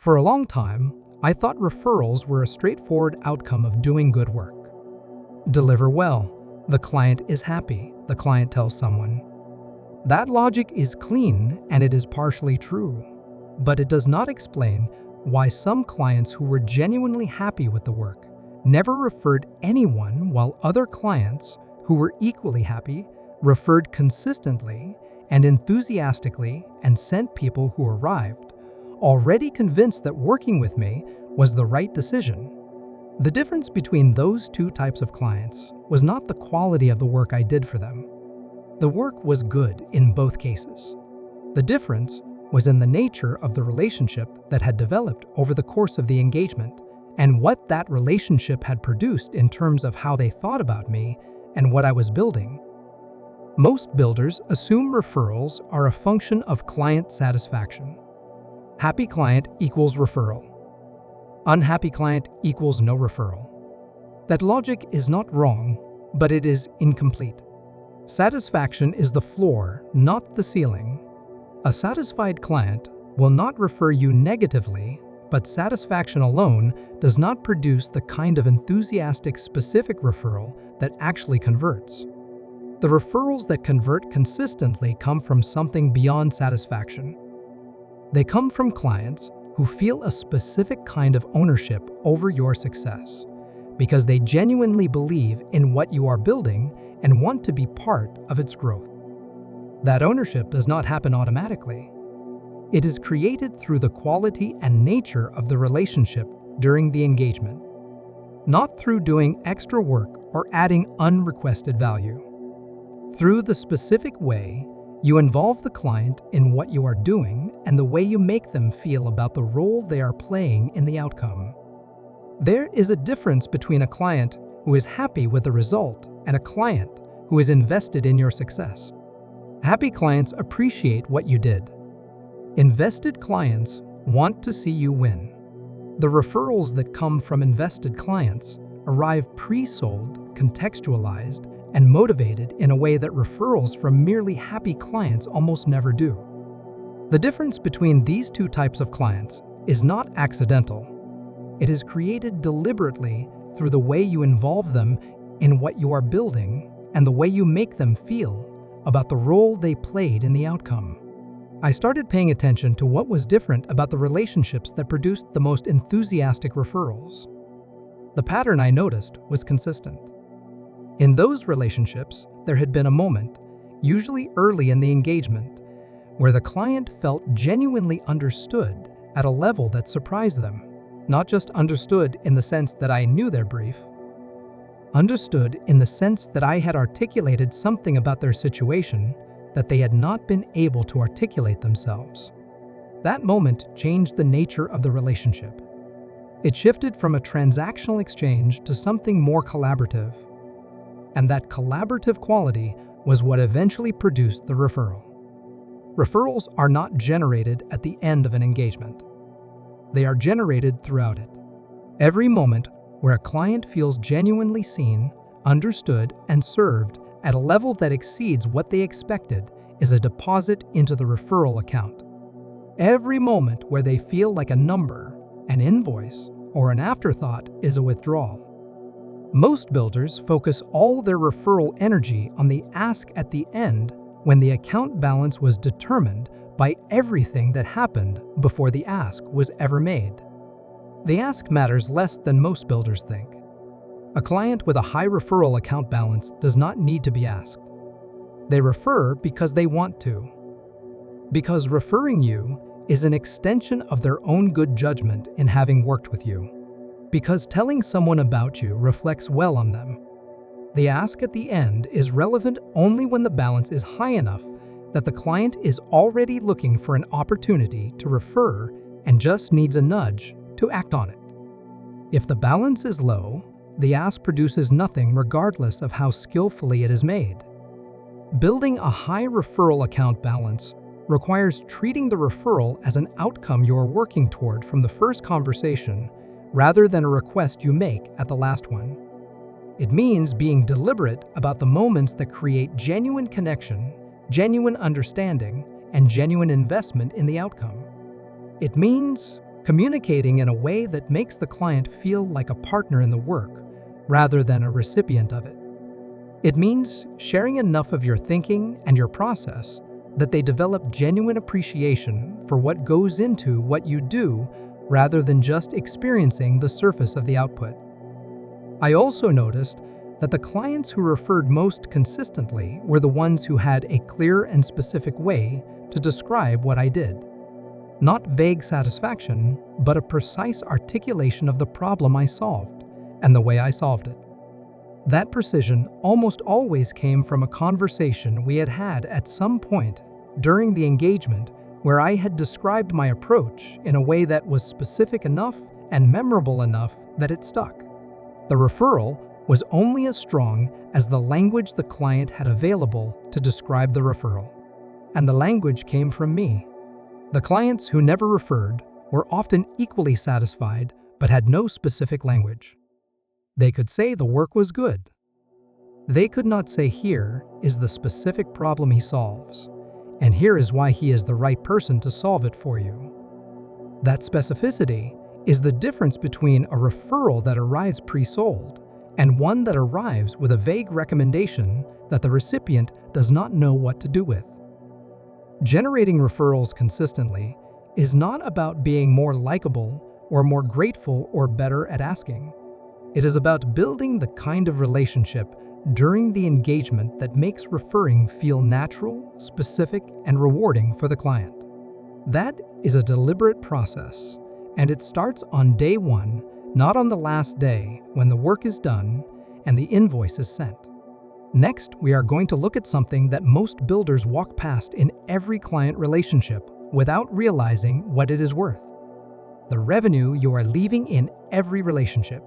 For a long time, I thought referrals were a straightforward outcome of doing good work. Deliver well, the client is happy, the client tells someone. That logic is clean and it is partially true, but it does not explain why some clients who were genuinely happy with the work never referred anyone, while other clients who were equally happy referred consistently and enthusiastically and sent people who arrived, already convinced that working with me was the right decision. The difference between those two types of clients was not the quality of the work I did for them. The work was good in both cases. The difference was in the nature of the relationship that had developed over the course of the engagement and what that relationship had produced in terms of how they thought about me and what I was building. Most builders assume referrals are a function of client satisfaction. Happy client equals referral. Unhappy client equals no referral. That logic is not wrong, but it is incomplete. Satisfaction is the floor, not the ceiling. A satisfied client will not refer you negatively, but satisfaction alone does not produce the kind of enthusiastic specific referral that actually converts. The referrals that convert consistently come from something beyond satisfaction. They come from clients who feel a specific kind of ownership over your success because they genuinely believe in what you are building and want to be part of its growth. That ownership does not happen automatically. It is created through the quality and nature of the relationship during the engagement, not through doing extra work or adding unrequested value. Through the specific way you involve the client in what you are doing and the way you make them feel about the role they are playing in the outcome. There is a difference between a client who is happy with the result and a client who is invested in your success. Happy clients appreciate what you did. Invested clients want to see you win. The referrals that come from invested clients arrive pre-sold, contextualized, and motivated in a way that referrals from merely happy clients almost never do. The difference between these two types of clients is not accidental. It is created deliberately through the way you involve them in what you are building and the way you make them feel about the role they played in the outcome. I started paying attention to what was different about the relationships that produced the most enthusiastic referrals. The pattern I noticed was consistent. In those relationships, there had been a moment, usually early in the engagement, where the client felt genuinely understood at a level that surprised them. Not just understood in the sense that I knew their brief, understood in the sense that I had articulated something about their situation that they had not been able to articulate themselves. That moment changed the nature of the relationship. It shifted from a transactional exchange to something more collaborative. And that collaborative quality was what eventually produced the referral. Referrals are not generated at the end of an engagement. They are generated throughout it. Every moment where a client feels genuinely seen, understood, and served at a level that exceeds what they expected is a deposit into the referral account. Every moment where they feel like a number, an invoice, or an afterthought is a withdrawal. Most builders focus all their referral energy on the ask at the end when the account balance was determined by everything that happened before the ask was ever made. The ask matters less than most builders think. A client with a high referral account balance does not need to be asked. They refer because they want to. Because referring you is an extension of their own good judgment in having worked with you. Because telling someone about you reflects well on them. The ask at the end is relevant only when the balance is high enough that the client is already looking for an opportunity to refer and just needs a nudge to act on it. If the balance is low, the ask produces nothing regardless of how skillfully it is made. Building a high referral account balance requires treating the referral as an outcome you are working toward from the first conversation rather than a request you make at the last one. It means being deliberate about the moments that create genuine connection, genuine understanding, and genuine investment in the outcome. It means communicating in a way that makes the client feel like a partner in the work rather than a recipient of it. It means sharing enough of your thinking and your process that they develop genuine appreciation for what goes into what you do rather than just experiencing the surface of the output. I also noticed that the clients who referred most consistently were the ones who had a clear and specific way to describe what I did. Not vague satisfaction, but a precise articulation of the problem I solved and the way I solved it. That precision almost always came from a conversation we had had at some point during the engagement where I had described my approach in a way that was specific enough and memorable enough that it stuck. The referral was only as strong as the language the client had available to describe the referral. And the language came from me. The clients who never referred were often equally satisfied but had no specific language. They could say the work was good. They could not say, here is the specific problem he solves, and here is why he is the right person to solve it for you. That specificity is the difference between a referral that arrives pre-sold and one that arrives with a vague recommendation that the recipient does not know what to do with. Generating referrals consistently is not about being more likable or more grateful or better at asking. It is about building the kind of relationship during the engagement that makes referring feel natural, specific, and rewarding for the client. That is a deliberate process, and it starts on day one, not on the last day when the work is done and the invoice is sent. Next, we are going to look at something that most builders walk past in every client relationship without realizing what it is worth: the revenue you are leaving in every relationship.